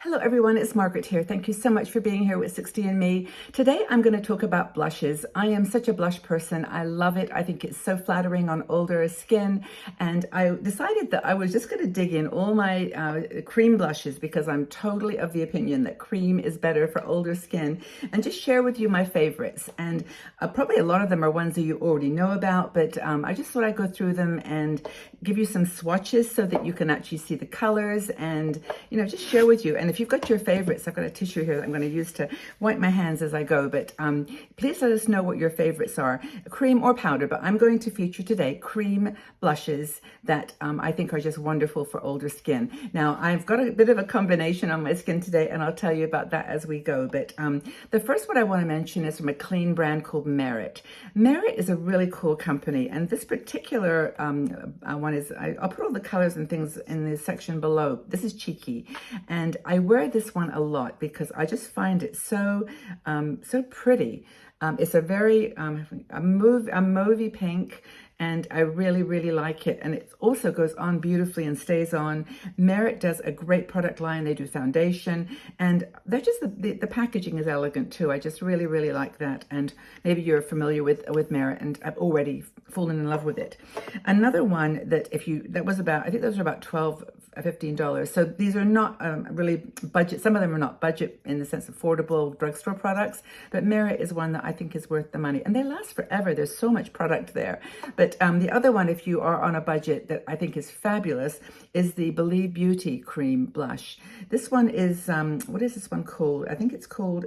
Hello everyone, it's Margaret here. Thank you so much for being here with 60andMe. Today I'm going to talk about blushes. I am such a blush person. I love it. I think it's so flattering on older skin, and I decided that I was just going to dig in all my cream blushes because I'm totally of the opinion that cream is better for older skin, and just share with you my favorites. And probably a lot of them are ones that you already know about, but I just thought I'd go through them and give you some swatches so that you can actually see the colors and, just share with you. And if you've got your favorites, I've got a tissue here that I'm going to use to wipe my hands as I go, but please let us know what your favorites are, cream or powder. But I'm going to feature today cream blushes that I think are just wonderful for older skin. Now, I've got a bit of a combination on my skin today, and I'll tell you about that as we go. But the first one I want to mention is from a clean brand called Merit. Merit is a really cool company, and this particular one is, I'll put all the colors and things in the section below. This is Cheeky, and I wear this one a lot because I just find it so pretty. It's a very a mauvey pink, and I really like it, and it also goes on beautifully and stays on. Merit does a great product line. They do foundation, and they're just the packaging is elegant too. I just really like that, and maybe you're familiar with Merit, and I've already fallen in love with it. Another one that I think those are about $15. So these are not really budget. Some of them are not budget in the sense of affordable drugstore products, but Merit is one that I think is worth the money, and they last forever. There's so much product there. But the other one, if you are on a budget, that I think is fabulous is the Believe Beauty Cream Blush. This one is, what is this one called? I think it's called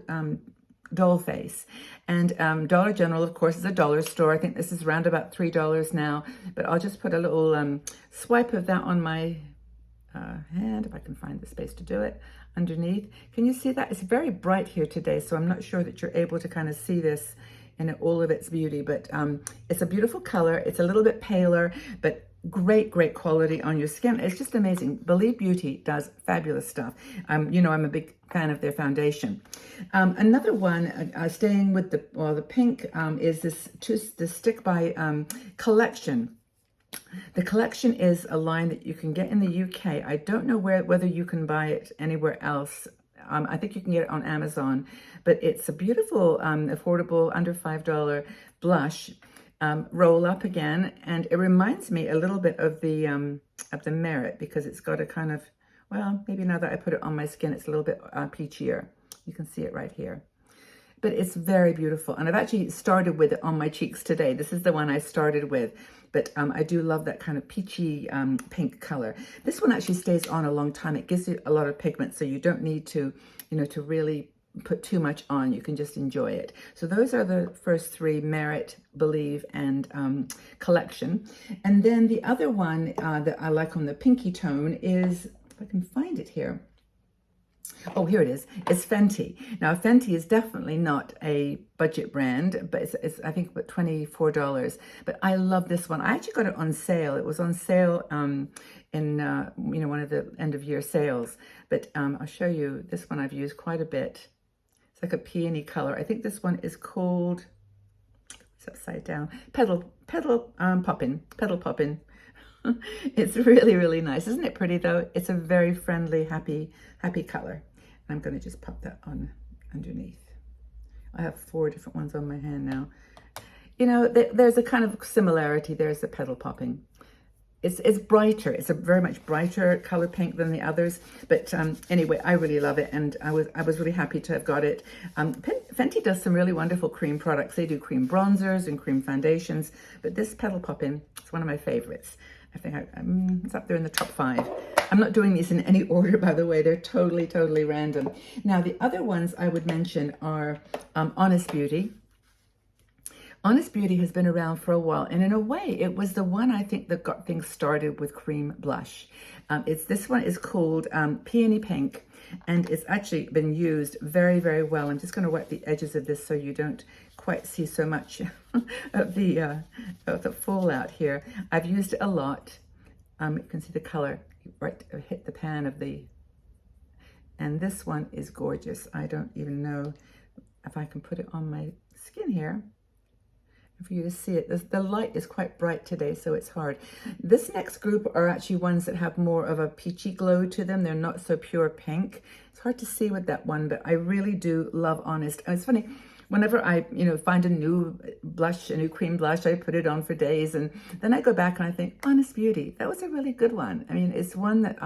Dollface. And Dollar General, of course, is a dollar store. I think this is around about $3 now, but I'll just put a little swipe of that on my hand, if I can find the space to do it, underneath. Can you see that? It's very bright here today, so I'm not sure that you're able to kind of see this in all of its beauty, but it's a beautiful color. It's a little bit paler, but great quality on your skin. It's just amazing. Believe Beauty does fabulous stuff. I'm a big fan of their foundation. Another one, staying with the pink, is the Stick by Collection. The Collection is a line that you can get in the UK. I don't know whether you can buy it anywhere else. I think you can get it on Amazon, but it's a beautiful, affordable, under $5 blush. Roll up again, and it reminds me a little bit of the Merit because it's got a kind of, well, maybe now that I put it on my skin, it's a little bit peachier. You can see it right here. But it's very beautiful, and I've actually started with it on my cheeks today. This is the one I started with, but I do love that kind of peachy pink color. This one actually stays on a long time. It gives you a lot of pigment, so you don't need to, to really put too much on. You can just enjoy it. So those are the first three: Merit, Believe, and Collection. And then the other one that I like on the pinky tone is, if I can find it here. Oh, here it is. It's Fenty. Now, Fenty is definitely not a budget brand, but it's I think about $24. But I love this one. I actually got it on sale. It was on sale in one of the end of year sales. But I'll show you this one. I've used quite a bit. It's like a peony color. I think this one is called, it's upside down, Petal Poppin. Petal Poppin. It's really nice. Isn't it pretty though? It's a very friendly, happy color. And I'm going to just pop that on underneath. I have 4 different ones on my hand now. There's a kind of similarity. There's the Petal Popping. It's brighter. It's a very much brighter color pink than the others. But anyway, I really love it, and I was really happy to have got it. Fenty does some really wonderful cream products. They do cream bronzers and cream foundations, but this Petal Poppin is one of my favorites. I think it's up there in the top 5. I'm not doing these in any order, by the way. They're totally random. Now, the other ones I would mention are Honest Beauty. Honest Beauty has been around for a while, and in a way, it was the one I think that got things started with cream blush. This one is called Peony Pink, and it's actually been used very well. I'm just going to wet the edges of this so you don't quite see so much of the fallout here. I've used it a lot. You can see the color right hit the pan of the, and this one is gorgeous. I don't even know if I can put it on my skin here. for you to see it. The light is quite bright today, so it's hard. This next group are actually ones that have more of a peachy glow to them. They're not so pure pink. It's hard to see with that one, but I really do love Honest. And it's funny, whenever I, find a new blush, a new cream blush, I put it on for days, and then I go back and I think, Honest Beauty, that was a really good one. I mean, it's one that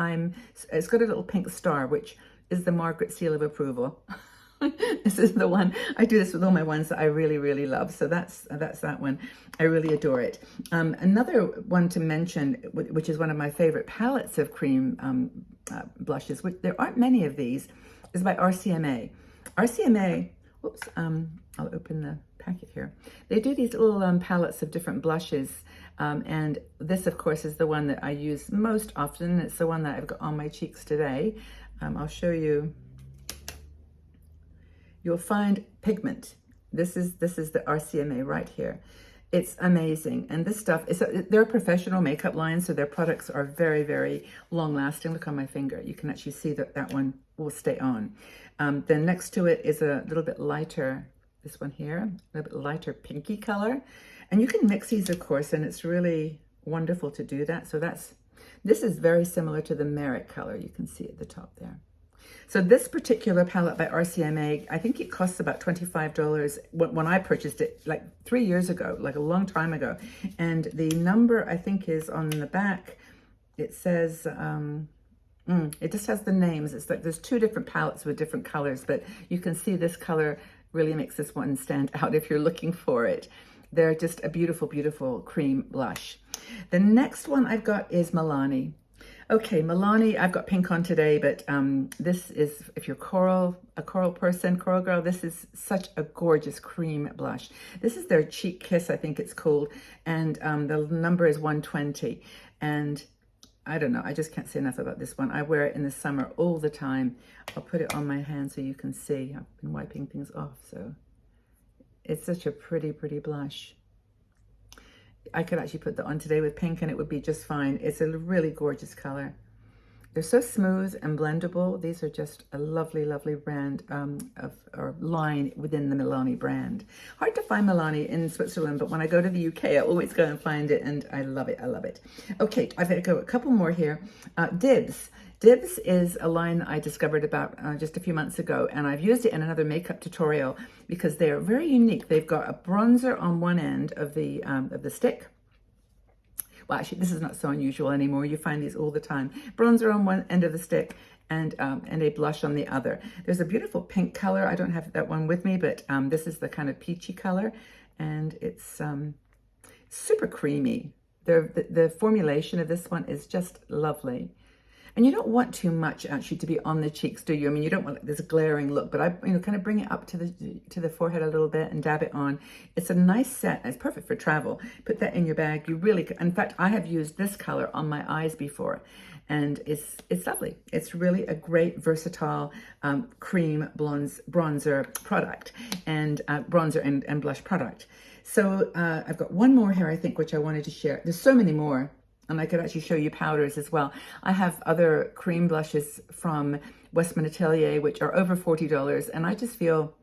it's got a little pink star, which is the Margaret seal of approval. This is the one. I do this with all my ones that I really, really love. So that's that one. I really adore it. Another one to mention, which is one of my favorite palettes of cream blushes, which there aren't many of these, is by RCMA. RCMA, whoops, I'll open the packet here. They do these little palettes of different blushes. And this, of course, is the one that I use most often. It's the one that I've got on my cheeks today. I'll show you. You'll find Pigment. This is the RCMA right here. It's amazing. And this stuff, they're a professional makeup line, so their products are very, very long lasting. Look on my finger. You can actually see that one will stay on. Then next to it is a little bit lighter, this one here, a little bit lighter pinky color. And you can mix these, of course, and it's really wonderful to do that. So this is very similar to the Merit color. You can see at the top there. So this particular palette by RCMA, I think it costs about $25 when I purchased it like 3 years ago, like a long time ago. And the number I think is on the back. It says, it just has the names. It's like there's 2 different palettes with different colors, but you can see this color really makes this one stand out if you're looking for it. They're just a beautiful, beautiful cream blush. The next one I've got is Milani. Okay, Milani, I've got pink on today, but this is, if you're a coral person, coral girl, this is such a gorgeous cream blush. This is their Cheek Kiss, I think it's called, and the number is 120. And I don't know, I just can't say enough about this one. I wear it in the summer all the time. I'll put it on my hand so you can see. I've been wiping things off, so it's such a pretty, pretty blush. I could actually put that on today with pink and it would be just fine. It's a really gorgeous color. They're so smooth and blendable. These are just a lovely, lovely brand or line within the Milani brand. Hard to find Milani in Switzerland, but when I go to the UK, I always go and find it, and I love it. I love it. Okay, I've got to go a couple more here. Dibs. Dibs is a line I discovered about just a few months ago, and I've used it in another makeup tutorial because they're very unique. They've got a bronzer on one end of the stick. Well, actually, this is not so unusual anymore. You find these all the time. Bronzer on one end of the stick and a blush on the other. There's a beautiful pink color. I don't have that one with me, but this is the kind of peachy color, and it's super creamy. The formulation of this one is just lovely. And you don't want too much actually to be on the cheeks, do you? I mean, you don't want this glaring look, but I, kind of bring it up to the forehead a little bit and dab it on. It's a nice set. It's perfect for travel. Put that in your bag. You really, in fact, I have used this color on my eyes before, and it's lovely. It's really a great versatile cream bronzer product and bronzer and blush product. So I've got one more here, I think, which I wanted to share. There's so many more. And I could actually show you powders as well. I have other cream blushes from Westman Atelier, which are over $40. And I just feel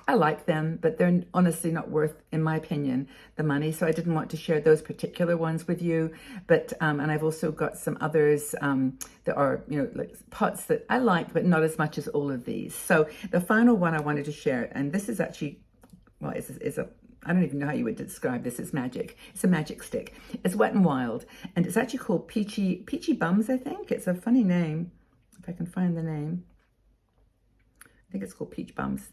I like them, but they're honestly not worth, in my opinion, the money. So I didn't want to share those particular ones with you. But, and I've also got some others that are, like pots that I like, but not as much as all of these. So the final one I wanted to share, and this is actually, well, it's a, I don't even know how you would describe this. It's magic. It's a magic stick. It's Wet n Wild, and it's actually called Peachy Bums, I think. It's a funny name, if I can find the name. I think it's called Peach Bums.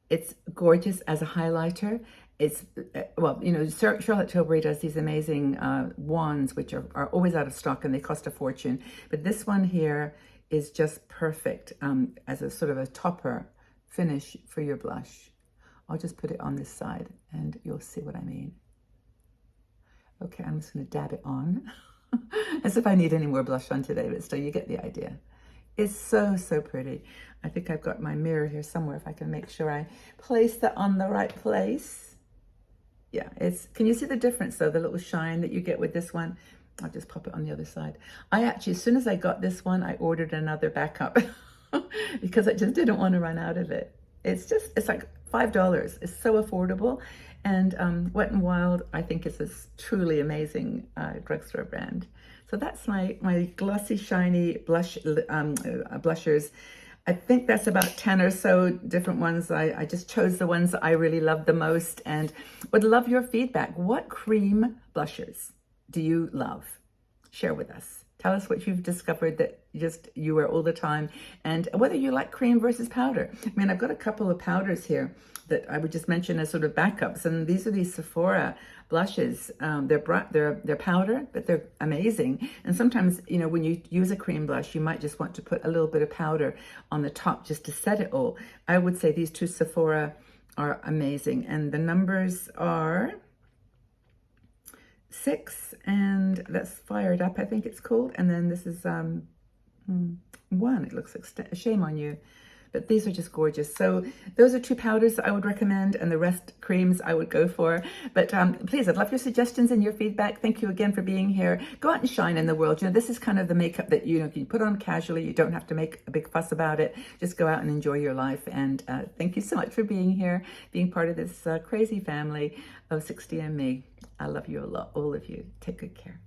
It's gorgeous as a highlighter. It's, well, Charlotte Tilbury does these amazing wands, which are always out of stock, and they cost a fortune. But this one here is just perfect as a sort of a topper finish for your blush. I'll just put it on this side and you'll see what I mean. Okay, I'm just going to dab it on as if I need any more blush on today, but still you get the idea. It's so, so pretty. I think I've got my mirror here somewhere if I can make sure I place that on the right place. Yeah, can you see the difference though, the little shine that you get with this one? I'll just pop it on the other side. I actually, as soon as I got this one, I ordered another backup because I just didn't want to run out of it. It's like $5 is so affordable. And Wet n Wild, I think, is a truly amazing drugstore brand. So that's my glossy, shiny blushers. I think that's about 10 or so different ones. I just chose the ones I really love the most and would love your feedback. What cream blushers do you love? Share with us. Tell us what you've discovered that you wear all the time and whether you like cream versus powder. I mean, I've got a couple of powders here that I would just mention as sort of backups. And these are these Sephora blushes. They're powder, but they're amazing. And sometimes, you know, when you use a cream blush, you might just want to put a little bit of powder on the top just to set it all. I would say these two Sephora are amazing. And the numbers are 6, and that's Fired Up, I think it's called. And then this is 1. It looks like Shame on You. But these are just gorgeous. So those are 2 powders I would recommend, and the rest creams I would go for. But please, I'd love your suggestions and your feedback. Thank you again for being here. Go out and shine in the world. You know, this is kind of the makeup that, you know, you put on casually. You don't have to make a big fuss about it. Just go out and enjoy your life. And thank you so much for being here, being part of this crazy family of 60 and Me. I love you a lot, all of you. Take good care.